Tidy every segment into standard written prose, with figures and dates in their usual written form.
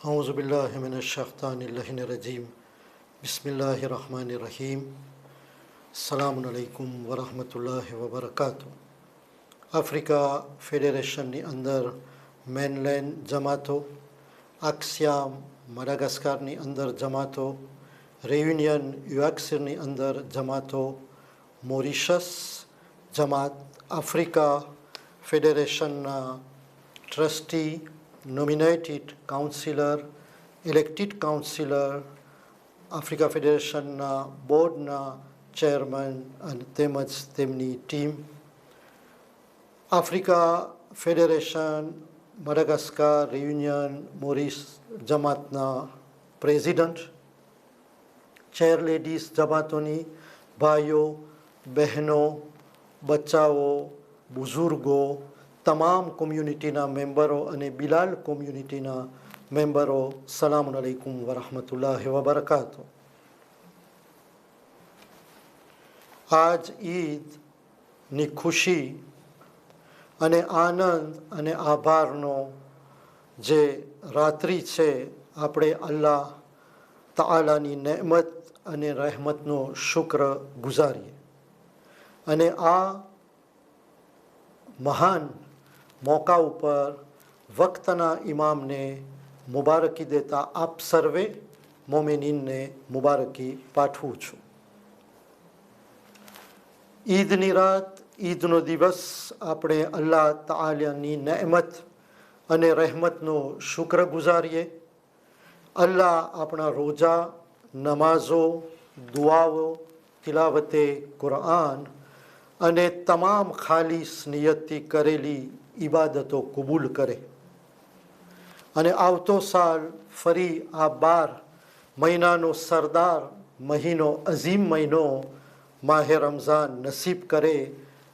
औज़ुबिल्लाहिमिनश्शैतानिर्रजीम बिस्मिल्लाहिर्रहमानिर्रहीम अस्सलामु अलैकुम वरहमतुल्लाहि वबरकातुहू. આફ્રિકા ફેડરેશનની અંદર મેનલેન્ડ જમાતો, આક્સિયામ મડાગાસ્કારની અંદર જમાતો, રેયુનિયન યુએક્સની અંદર જમાતો, મોરિશસ જમાત, આફ્રિકા ફેડરેશનના trustee, nominated councillor, elected councillor, Africa ફેડરેશનના બોર્ડના ચેરમેન અને તેમજ તેમની team, Africa federation Madagascar Reunion Maurice જમાતના પ્રેસિડન્ટ, ચેરલેડીઝ જમાતોની ભાઈઓ, બહેનો, બચ્ચાઓ, બુઝુર્ગો, તમામ કોમ્યુનિટીના મેમ્બરો અને બિલાલ કોમ્યુનિટીના મેમ્બરો, સલામ અલૈકુમ વરહમતુલ્લાહિ વબરકાતુહુ. આજ ઈદની ખુશી અને આનંદ અને આભારનો જે રાત્રિ છે, આપણે અલ્લાહ તાલાની નેમત અને રહેમતનો શુક્ર ગુજારીએ અને આ મહાન મોકા ઉપર વક્તના ઇમામને મુબારકી દેતા આપ સર્વે મોમિનીનને મુબારકી પાઠવું છું. ઈદની રાત, ઈદનો દિવસ આપણે અલ્લાહ તાલાની નેમત અને રહેમતનો શુક્ર ગુજારીએ. અલ્લાહ આપણા રોજા, નમાઝો, દુઆઓ, તિલાવતે કુરઆન અને તમામ ખાલીસ નિયતથી કરેલી ઇબાદતો કબૂલ કરે અને આવતો સાલ ફરી આ 12 મહિનાનો સરદાર મહિનો, અઝીમ મહિનો માહે રમઝાન નસીબ કરે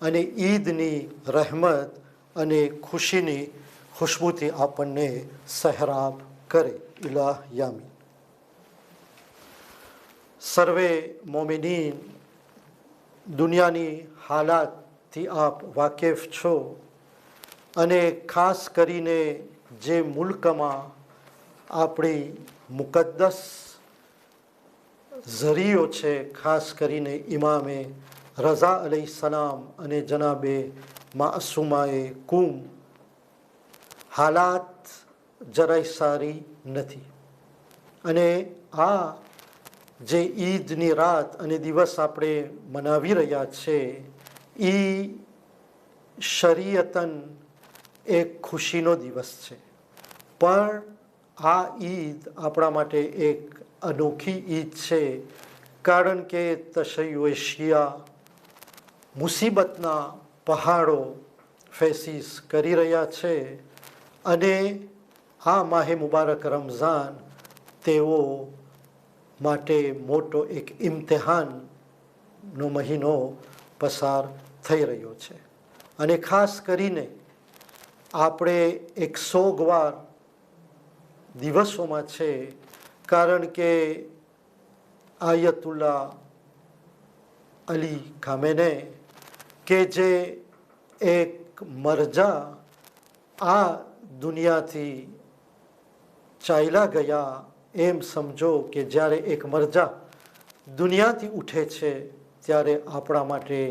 અને ઈદની રહેમત અને ખુશીની ખુશ્બુથી આપણને સહેરાબ કરે. ઇલાહ યામીન. સર્વે મોમિનીન, દુનિયાની હાલાતથી આપ વાકેફ છો અને ખાસ કરીને જે મુલ્કમાં આપણી મુકદ્દસ ઝરીઓ છે, ખાસ કરીને ઇમામે રઝા અલૈહિસ્સલામ અને જનાબે માસુમાએ કુમ, હાલાત જરાય સારી નથી અને આ જે ઈદની રાત અને દિવસ આપણે મનાવી રહ્યા છે એ શરીયતન એક ખુશીનો દિવસ છે, પણ આ ઈદ આપણા માટે એક અનોખી ઈદ છે, કારણ કે તશય્યુએ શિયા મુસીબતના પહાડો ફેસીસ કરી રહ્યા છે અને આ માહે મુબારક રમઝાન તેઓ માટે મોટો એક ઇમ્તિહાનનો મહિનો પસાર થઈ રહ્યો છે અને ખાસ કરીને આપણે એક સોગવાર દિવસોમાં છે, કારણ કે આયતુલ્લા અલી ખામેને કે જે એક મરજા આ દુનિયાથી ચાલ્યા ગયા, એમ સમજો કે જ્યારે એક મરજા દુનિયાથી ઉઠે છે ત્યારે આપણા માટે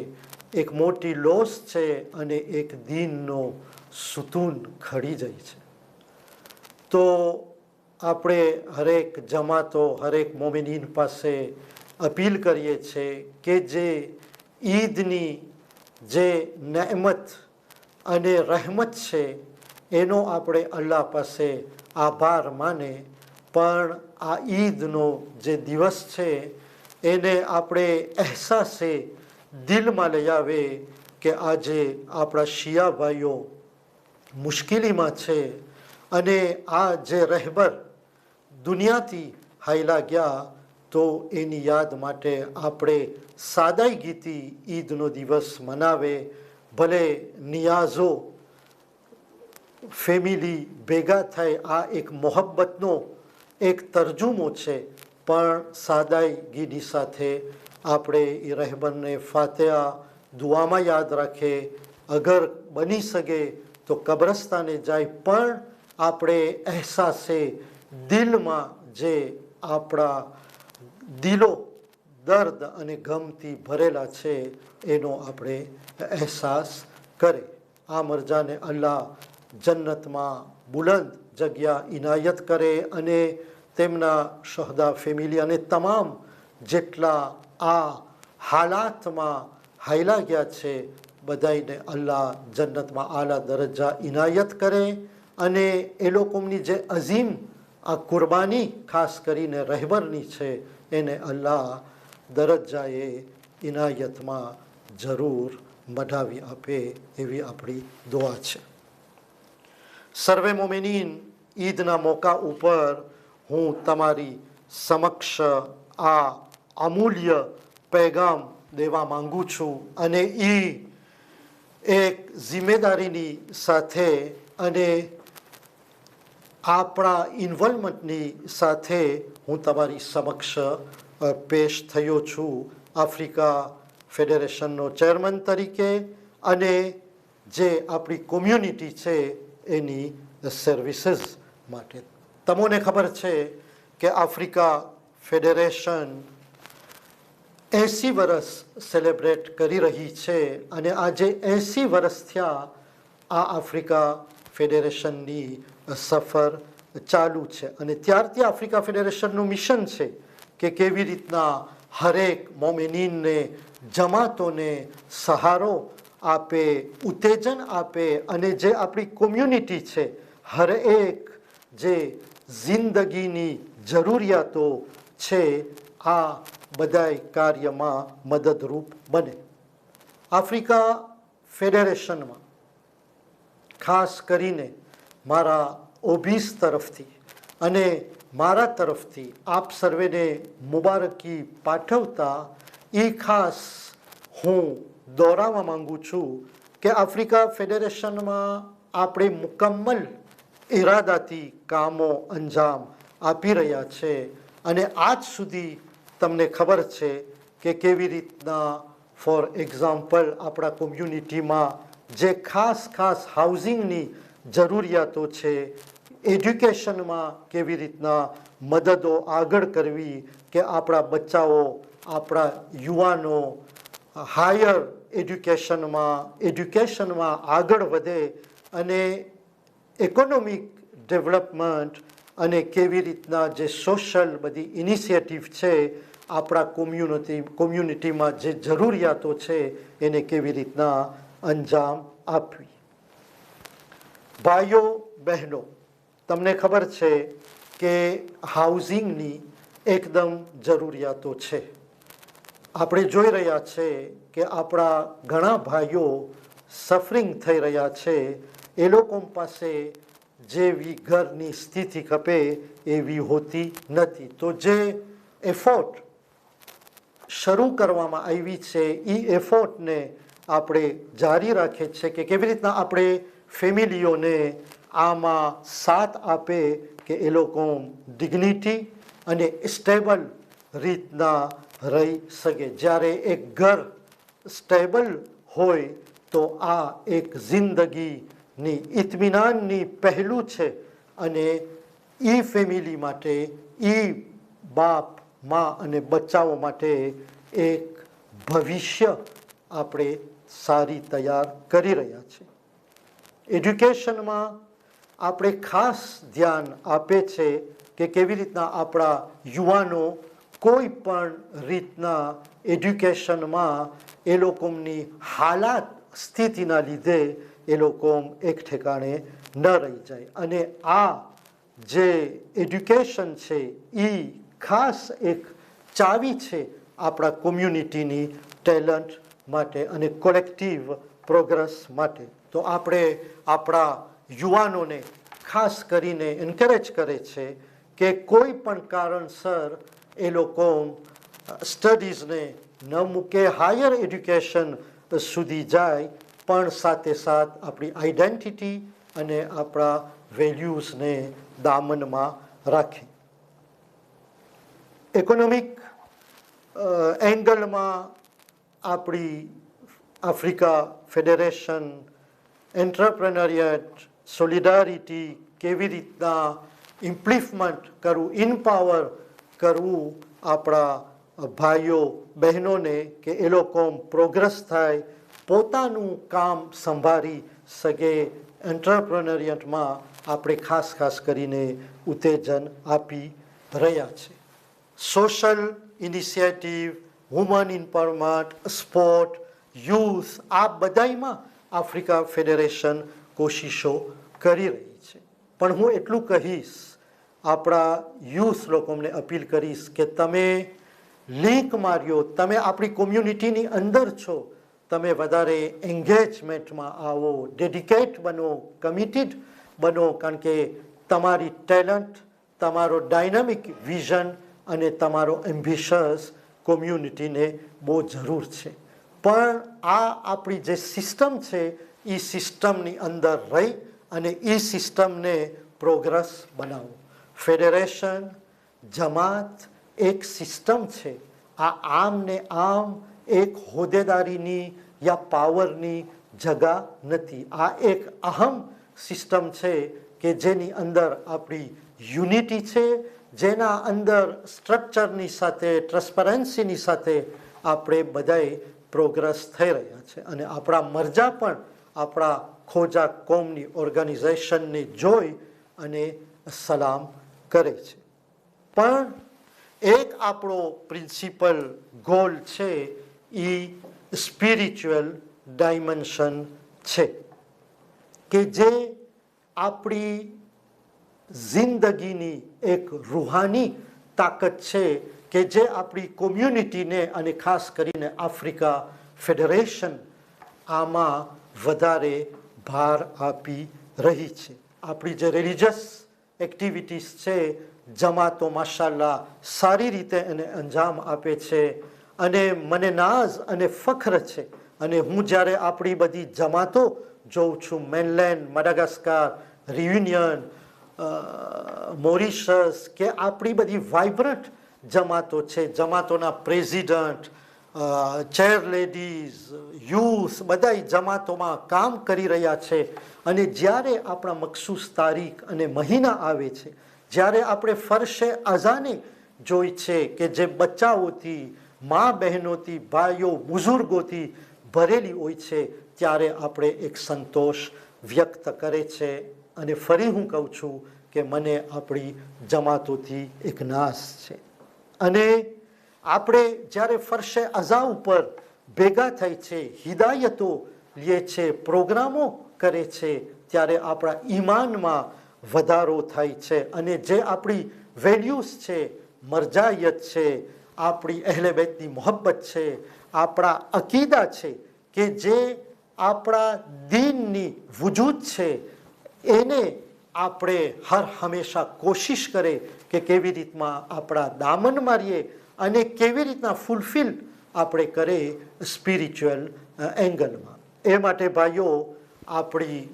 એક મોટી લોસ છે અને એક દીનનો સુતૂન ખડી જાય છે. તો આપણે હરેક જમાતો, હરેક મોમિનીન પાસે અપીલ કરીએ છીએ કે જે ઈદની જે નેમત અને રહેમત છે એનો આપણે અલ્લાહ પાસે આભાર માને, પણ આ ઈદનો જે દિવસ છે એને આપણે અહેસાસે દિલમાં લઈ આવે કે આજે આપણા શિયા ભાઈઓ મુશ્કેલીમાં છે અને આ જે રહેબર દુનિયાથી હાયલા ગયા, તો એની યાદ માટે આપણે સાદાઈગીથી ઈદનો દિવસ મનાવે. ભલે નિયાઝો ફેમિલી ભેગા થાય, આ એક મોહબ્બતનો એક તરજુમો છે, પણ સાદાઈગીની સાથે આપણે એ રહેબરને ફાતિહા દુઆમાં યાદ રાખે, અગર બની શકે તો કબ્રસ્તાને જાય, પણ આપણે અહેસાસે દિલમાં જે આપણા દિલો દર્દ અને ગમથી ભરેલા છે એનો આપણે અહેસાસ કરે. આ મરજાને અલ્લાહ જન્નતમાં બુલંદ જગ્યા ઇનાયત કરે અને તેમના શહદા ફેમિલી અને તમામ જેટલા આ હાલાતમાં હાયલા ગયા છે બધાને અલ્લાહ જન્નતમાં આલા દરજ્જા ઇનાયત કરે અને એ લોકોની જે અઝીમ આ કુરબાની ખાસ કરીને રહેબરની છે એને અલ્લાહ દરજ્જાએ ઇનાયતમાં જરૂર મઢાવી આપે એવી આપણી દુઆ છે. સર્વે મોમિનીન, ઈદના મોકા ઉપર હું તમારી સમક્ષ આ અમૂલ્ય પૈગામ દેવા માંગુ છું અને એ એક જિમ્મેદારીની સાથે અને આપણા ઇન્વોલ્વમેન્ટની સાથે હું તમારી સમક્ષ પેશ થયો છું આફ્રિકા ફેડરેશનનો ચેરમેન તરીકે અને જે આપણી કોમ્યુનિટી છે એની સર્વિસીસ માટે. તમને ખબર છે કે આફ્રિકા ફેડરેશન 80 વર્ષ સેલિબ્રેટ કરી રહી છે અને આજે 80 વર્ષ થયા આ આફ્રિકા ફેડરેશનની સફર ચાલુ છે અને ત્યારથી આફ્રિકા ફેડરેશનનું મિશન છે કે કેવી રીતના હરેક મોમિનીનને જમાતોને સહારો આપે, ઉત્તેજન આપે અને જે આપણી કોમ્યુનિટી છે હરેક જે જિંદગીની જરૂરિયાતો છે આ બધાય કાર્યમાં મદદરૂપ બને. આફ્રિકા ફેડરેશનમાં ખાસ કરીને મારા ઓબીસ તરફથી અને મારા તરફથી આપ સર્વેને મુબારકી પાઠવતા એ ખાસ હું દોહરાવવા માંગુ છું કે આફ્રિકા ફેડરેશનમાં આપણે મુકમ્મલ ઇરાદાથી કામો અંજામ આપી રહ્યા છે અને આજ સુધી તમને ખબર છે કે કેવી રીતના ફોર એક્ઝામ્પલ આપણા કોમ્યુનિટીમાં જે ખાસ ખાસ હાઉસિંગની જરૂરિયાતો છે, એજ્યુકેશનમાં કેવી રીતના મદદો આગળ કરવી કે આપણા બચ્ચાઓ, આપણા યુવાનો હાયર એજ્યુકેશનમાં આગળ વધે અને ઇકોનોમિક ડેવલપમેન્ટ અને કેવી રીતના જે સોશિયલ બધી ઇનિશિયેટિવ છે આપણા કોમ્યુનિટીમાં જે જરૂરિયાતો છે એને કેવી રીતના અંજામ આપવી. ભાઈઓ બહેનો, તમને ખબર છે કે હાઉસિંગની એકદમ જરૂરિયાતો છે. આપણે જોઈ રહ્યા છે કે આપણા ઘણા ભાઈઓ સફરિંગ થઈ રહ્યા છે. એ લોકો પાસે જેવી ઘરની સ્થિતિ ખપે એવી હોતી નથી. તો જે એફોર્ટ શરૂ કરવામાં આવી છે એ એફોર્ટને આપણે જારી રાખીએ છીએ કે કેવી રીતના આપણે ફેમિલીઓને આમાં સાથ આપે કે એ લોકો ડિગ્નિટી અને સ્ટેબલ રીતના રહી શકે. જ્યારે એક ઘર સ્ટેબલ હોય તો આ એક જિંદગીની ઇત્મીનાનની પહેલું છે અને એ ફેમિલી માટે, એ બાપ મા અને બચ્ચાઓ માટે એક ભવિષ્ય આપણે સારી તૈયાર કરી રહ્યા છીએ. એજ્યુકેશનમાં આપણે ખાસ ધ્યાન આપે છે કે કેવી રીતના આપણા યુવાનો કોઈ પણ રીતના એજ્યુકેશનમાં એ લોકોની હાલાત સ્થિતિના લીધે એ લોકો એક ઠેકાણે ન રહી જાય અને આ જે એજ્યુકેશન છે એ ખાસ એક ચાવી છે આપણા કોમ્યુનિટીની ટેલેન્ટ માટે અને કોલેક્ટિવ પ્રોગ્રેસ માટે. તો આપણે આપણા યુવાનોને ખાસ કરીને એન્કરેજ કરે છે કે કોઈ પણ કારણસર એ લોકો સ્ટડીઝને ન મૂકે, હાયર એજ્યુકેશન સુધી જાય પણ સાથે સાથ આપણી આઈડેન્ટિટી અને આપણા વેલ્યુઝને દામનમાં રાખે. ઇકોનોમિક એંગલમાં આપણી આફ્રિકા ફેડરેશન એન્ટરપ્રેનરિયટ, સોલિડારિટી કેવી રીતના ઇમ્પ્લિફમેન્ટ કરવું, ઇમ્પાવર કરવું આપણા ભાઈઓ બહેનોને કે એ લોકો પ્રોગ્રેસ થાય, પોતાનું કામ સંભાળી શકે. એન્ટરપ્રેન્યોરિયટમાં આપણે ખાસ કરીને ઉત્તેજન આપી રહ્યા છે. Social initiative, woman empowerment, sport, youth, આ બધામાં આફ્રિકા ફેડરેશન કોશિશો કરી રહી છે. પણ હું એટલું કહીશ, આપણા યુથ લોકોને અપીલ કરીશ કે તમે લિંક માર્યો, તમે આપણી કોમ્યુનિટીની અંદર છો, તમે વધારે એન્ગેજમેન્ટમાં આવો, ડેડિકેટ બનો, કમિટેડ બનો, કારણ કે તમારી ટેલેન્ટ, તમારો ડાયનામિક વિઝન અને તમારો એમ્બિશિયસ કોમ્યુનિટીને બહુ જરૂર છે. પણ આ આપણી જે સિસ્ટમ છે એ સિસ્ટમની અંદર રહી અને એ સિસ્ટમને પ્રોગ્રેસ બનાવો. ફેડરેશન, જમાત એક સિસ્ટમ છે. આ આમ ને આમ એક હોદ્દેદારીની યા પાવરની જગા નથી. આ એક અહમ સિસ્ટમ છે કે જેની અંદર આપણી યુનિટી છે, જેના અંદર સ્ટ્રક્ચરની સાથે, ટ્રાન્સપરન્સીની સાથે આપણે બધાએ પ્રોગ્રેસ થઈ રહ્યા છે. અને આપણા મરજા પણ આપણા ખોજા કોમની ઓર્ગેનાઇઝેશનને જોઈ અને સલામ કરે છે. પણ એક આપણો પ્રિન્સિપલ ગોલ છે એ સ્પિરિચ્યુઅલ ડાયમેન્શન છે કે જે આપણી જિંદગીની એક રૂહાની તાકાત છે કે જે આપણી કોમ્યુનિટીને અને ખાસ કરીને આફ્રિકા ફેડરેશન આમાં વધારે ભાર આપી રહી છે. આપણી જે રિલિજિયસ એક્ટિવિટીઝ છે, જમાતો માશાલ્લાહ સારી રીતે એને અંજામ આપે છે અને મને નાઝ અને ફખ્ર છે. અને હું જ્યારે આપણી બધી જમાતો જોઉં છું, મેનલેન્ડ, મડાગાસ્કાર, રિયુનિયન, મોરિશસ, કે આપણી બધી વાઇબ્રન્ટ જમાતો છે, જમાતોના પ્રેસિડન્ટ, ચેર લેડીઝ, યુથ, બધા જમાતોમાં કામ કરી રહ્યા છે. અને જ્યારે આપણા મખસૂસ તારીખ અને મહિના આવે છે, જ્યારે આપણે ફરશે અઝાને જોઈ છે કે જે બચ્ચાઓથી, મા બહેનોથી, ભાઈઓ, બુઝુર્ગોથી ભરેલી હોય છે, ત્યારે આપણે એક સંતોષ વ્યક્ત કરે છે. અને ફરી હું કહું છું કે મને આપણી જમાતોથી એક નાશ છે. અને આપણે જ્યારે ફરશે અઝા ઉપર ભેગા થાય છે, હિદાયતો લે છે, પ્રોગ્રામો કરે છે, ત્યારે આપણા ઈમાનમાં વધારો થાય છે. અને જે આપણી વેલ્યુઝ છે, મરજાયત છે, આપણી અહેલે બેતની મોહબ્બત છે, આપણા અકીદા છે, કે જે આપણા દીનની વજૂદ છે, એને આપણે હર હંમેશા કોશિશ કરે કે કેવી રીતના આપણા દામન મારીએ અને કેવી રીતના ફૂલફિલ આપણે કરીએ સ્પિરિચ્યુઅલ એંગલમાં. એ માટે ભાઈઓ, આપણી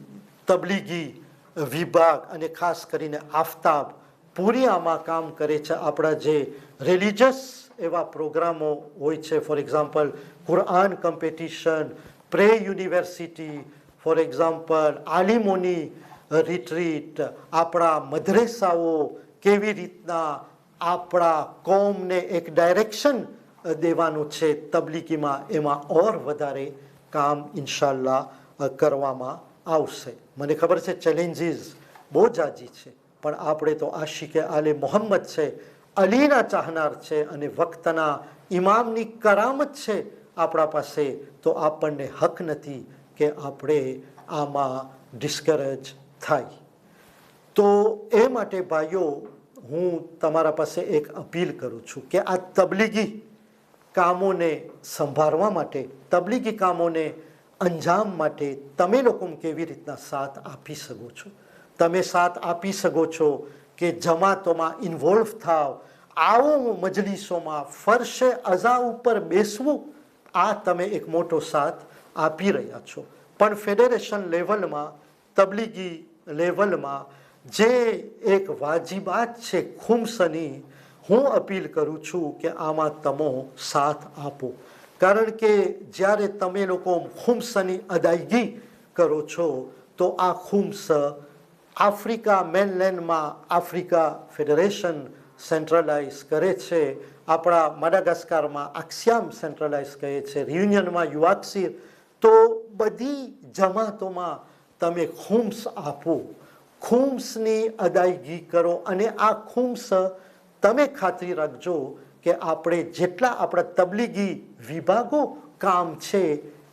તબલીગી વિભાગ અને ખાસ કરીને આફતાબ પૂરી આમાં કામ કરે છે. આપણા જે રિલિજિયસ એવા પ્રોગ્રામો હોય છે, ફોર એક્ઝામ્પલ કુરઆન કોમ્પિટિશન, પ્રે યુનિવર્સિટી, ફોર એક્ઝામ્પલ આલિમોની રિટ્રીટ, આપણા મદ્રેસાઓ કેવી રીતના આપણા કોમને એક ડાયરેક્શન દેવાનું છે તબલીગીમાં, એમાં ઓર વધારે કામ ઇન્શાલ્લાહ કરવામાં આવશે. મને ખબર છે ચેલેન્જીસ બહુ જાજી છે, પણ આપણે તો આશિકે આલે મોહમ્મદ છે, અલીના ચાહનાર છે અને વક્તના ઇમામની કરામત છે આપણા પાસે, તો આપણને હક નથી કે આપણે આમાં ડિસ્કરેજ થાય. તો એ માટે ભાઈઓ, હું તમારા પાસે એક અપીલ કરું છું કે આ તબલીગી કામોને સંભાળવા માટે, તબલીગી કામોને અંજામ માટે તમે લોકો કેવી રીતના સાથ આપી શકો છો. તમે સાથ આપી શકો છો કે જમાતોમાં ઇન્વોલ્વ થાવ, આવો મજલિસોમાં, ફરશે અઝા ઉપર બેસવું, આ તમે એક મોટો સાથ આપી રહ્યા છો. પણ ફેડરેશન લેવલમાં, તબલીગી લેવલમાં જે એક વાજિબાત છે ખુમસની, હું અપીલ કરું છું કે આમાં તમે સાથ આપો. કારણ કે જ્યારે તમે લોકો ખુમસની અદાયગી કરો છો તો આ ખુમસ આફ્રિકા મેનલેન્ડમાં આફ્રિકા ફેડરેશન સેન્ટ્રલાઇઝ કરે છે, આપણા માડાગાસ્કારમાં આક્સિયામ સેન્ટ્રલાઇઝ કહે છે, રિયુનિયનમાં યુઆક્સિર. તો બધી જમાતોમાં તમે ખુમ્સ આપો, ખુમ્સની અદાયગી કરો. અને આ ખુમ્સ તમે ખાતરી રાખજો કે આપણે જેટલા આપણા તબલીગી વિભાગો કામ છે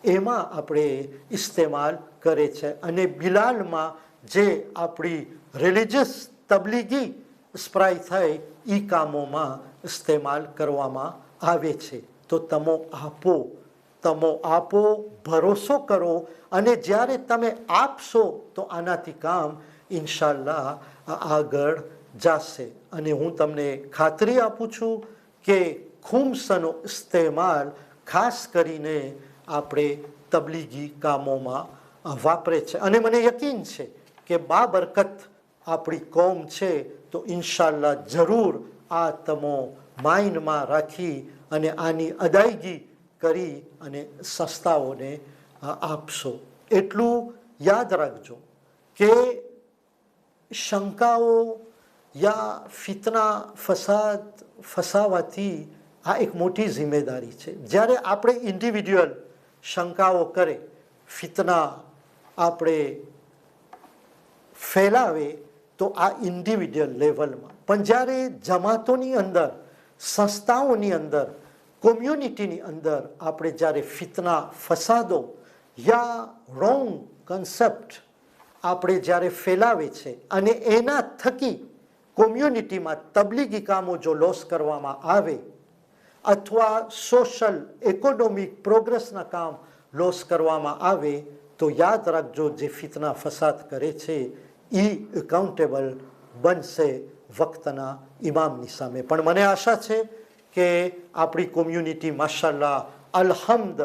એમાં આપણે ઇસ્તેમાલ કરે છે. અને બિલાલમાં જે આપણી રિલિજિયસ તબલીગી સ્પ્રાય થાય એ કામોમાં ઇસ્તેમાલ કરવામાં આવે છે. તો તમો આપો, ભરોસો કરો. અને જ્યારે તમે આપશો તો આનાથી કામ ઇન્શાલ્લાહ આગળ જશે. અને હું તમને ખાતરી આપું છું કે ખુમ્સનો ઇસ્તેમાલ ખાસ કરીને આપણે તબલીગી કામોમાં વાપરે છે. અને મને યકીન છે કે બાબરકત આપણી કોમ છે. તો ઇન્શાલ્લાહ જરૂર આ તમો માઇન્ડમાં રાખી અને આની અદાયગી કરી અને સંસ્થાઓને આપશો. એટલું યાદ રાખજો કે શંકાઓ યા ફિતના ફસાવાથી આ એક મોટી જિમ્મેદારી છે. જ્યારે આપણે ઇન્ડિવિડ્યુઅલ શંકાઓ કરે, ફિતના આપણે ફેલાવે તો આ ઇન્ડિવિડ્યુઅલ લેવલમાં, પણ જ્યારે જમાતોની અંદર, સંસ્થાઓની અંદર, કોમ્યુનિટીની અંદર આપણે જ્યારે ફિતના ફસાદો યા રોંગ કન્સેપ્ટ આપણે જ્યારે ફેલાવે છે અને એના થકી કોમ્યુનિટીમાં તબલીગી કામો જો લોસ કરવામાં આવે અથવા સોશિયલ ઇકોનોમિક પ્રોગ્રેસના કામ લોસ કરવામાં આવે તો યાદ રાખજો જે ફિતના ફસાદ કરે છે એ એકાઉન્ટેબલ બનશે વક્તના ઇમામની સામે. પણ મને આશા છે કે આપણી કોમ્યુનિટી માશાલ્લાહ અલહમદ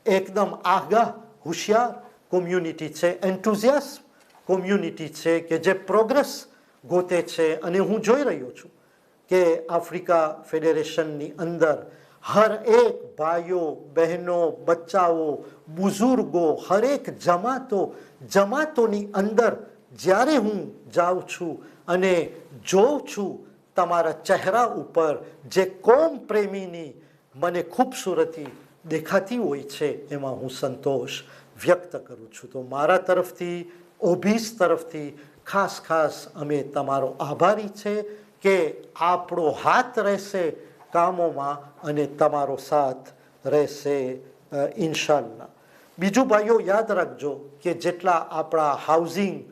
એકદમ આગાહ હોશિયાર કોમ્યુનિટી છે, એન્થુઝિયાસ્ટ કોમ્યુનિટી છે કે જે પ્રોગ્રેસ ગોતે છે. અને હું જોઈ રહ્યો છું કે આફ્રિકા ફેડરેશનની અંદર હર એક ભાઈઓ, બહેનો, બચ્ચાઓ, બુઝુર્ગો, હરેક જમાતોની અંદર જ્યારે હું જાઉં છું અને જોઉં છું તમારા ચહેરા ઉપર જે કોમ પ્રેમીની મને ખૂબસૂરતી દેખાતી હોય છે એમાં હું સંતોષ વ્યક્ત કરું છું. તો મારા તરફથી, ઓબીસ તરફથી ખાસ અમે તમારો આભારી છે કે આપણો હાથ રહેશે કામોમાં અને તમારો સાથ રહેશે ઇન્શાલ્લાહ. બીજું ભાઈઓ યાદ રાખજો કે જેટલા આપણા હાઉસિંગ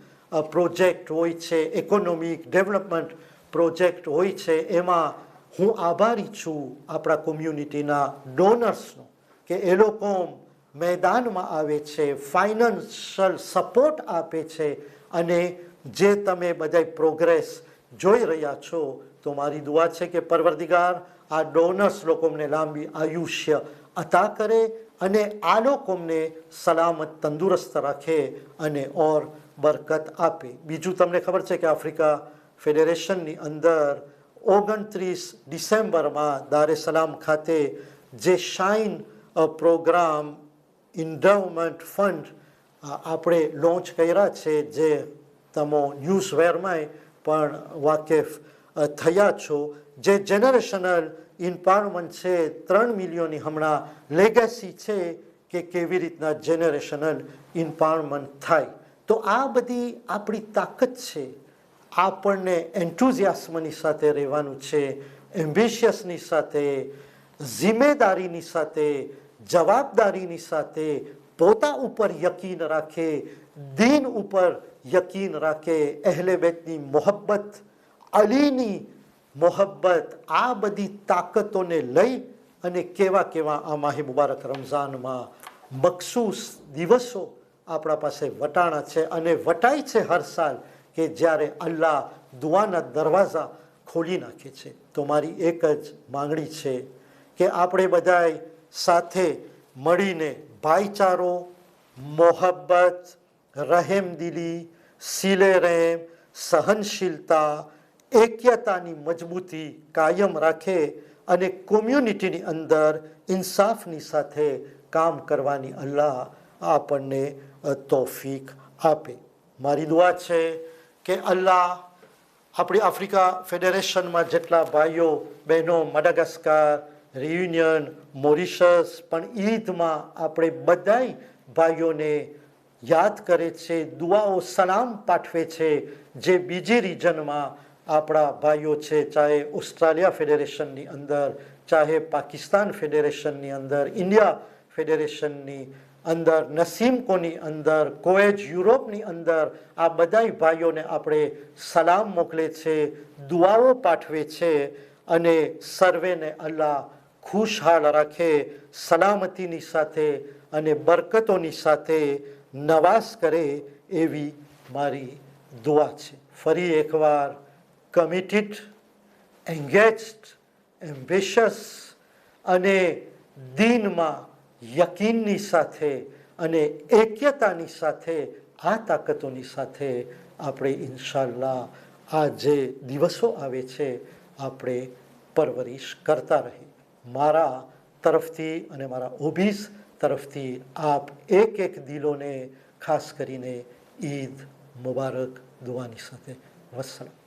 પ્રોજેક્ટ હોય છે, ઇકોનોમિક ડેવલપમેન્ટ પ્રોજેક્ટ હોય છે, એમાં હું આભારી છું આપણા કોમ્યુનિટીના ડોનર્સનો કે એ લોકો મેદાનમાં આવે છે, ફાઇનાન્શિયલ સપોર્ટ આપે છે. અને જે તમે બધા પ્રોગ્રેસ જોઈ રહ્યા છો તો મારી દુઆ છે કે પરવરદિગાર આ ડોનર્સ લોકોને લાંબી આયુષ્ય અતા કરે અને આ લોકોને સલામત તંદુરસ્ત રાખે અને ઓર બરકત આપે. બીજું તમને ખબર છે કે આફ્રિકા ફેડરેશનની અંદર 29 ડિસેમ્બરમાં દારે સલામ ખાતે જે શાઇન પ્રોગ્રામ ઇન્ડોવમેન્ટ ફંડ આપણે લોન્ચ કર્યા છે, જે તમો ન્યૂઝવેરમાં પણ વાકેફ થયા છો, જે જનરેશનલ ઇમ્પાવરમેન્ટ છે, 3 મિલિયનની હમણાં લેગેસી છે કે કેવી રીતના જનરેશનલ ઇમ્પાવરમેન્ટ થાય. તો આ બધી આપણી તાકાત છે. આપણને એન્થુઝિયાસ્મની સાથે રહેવાનું છે, એમ્બિશિયસની સાથે, જિમ્મેદારીની સાથે, જવાબદારીની સાથે, પોતા ઉપર યકીન રાખે, દીન ઉપર યકીન રાખે, અહેલે બેતની મોહબ્બત, અલીની મોહબ્બત, આ બધી તાકાતોને લઈ અને કેવા આ માહી મુબારક રમઝાનમાં મખસૂસ દિવસો આપણા પાસે વટાણા છે અને વટાય છે હર સાલ કે જ્યારે અલ્લાહ દુઆના દરવાજા ખોલી નાખે છે. તો મારી એક જ માંગણી છે કે આપણે બધાય સાથે મળીને ભાઈચારો, મોહબ્બત, રહેમદિલી, સિલે રહેમ, સહનશીલતા, એક્યતાની મજબૂતી કાયમ રાખે અને કોમ્યુનિટીની અંદર ઇન્સાફની સાથે કામ કરવાની અલ્લાહ આપણને તૌફીક આપે. મારી દુઆ છે કે અલ્લાહ આપણી આફ્રિકા ફેડરેશનમાં જેટલા ભાઈઓ બહેનો મડાગાસ્કાર, રિયુનિયન, મોરિશસ, પણ ઈદમાં આપણે બધાય ભાઈઓને યાદ કરે છે, દુઆઓ સલામ પાઠવે છે. જે બીજી રિજનમાં આપણા ભાઈઓ છે, ચાહે ઓસ્ટ્રેલિયા ફેડરેશનની અંદર, ચાહે પાકિસ્તાન ફેડરેશનની અંદર, ઇન્ડિયા ફેડરેશનની અંદર, નસીમકોની અંદર, કોએજ યુરોપની અંદર, આ બધાય ભાઈઓને આપણે સલામ મોકલે છે, દુઆઓ પાઠવે છે અને સર્વેને અલ્લાહ ખુશહાલ રાખે, સલામતીની સાથે અને બરકતોની સાથે નવાઝ કરે એવી મારી દુઆ છે. ફરી એકવાર કમિટેડ, એન્ગેજડ, એમ્બિશિયસ અને દીનમાં યકીનની સાથે અને એક્યતાની સાથે, આ તાકાતોની સાથે આપણે ઇન્શાઅલ્લાહ આ જે દિવસો આવે છે આપણે પરવરિશ કરતા રહીએ. મારા તરફથી અને મારા ઓબીસ તરફથી આપ એક એક દિલોને ખાસ કરીને ઈદ મુબારક દુઆની સાથે. વસ્સલામ.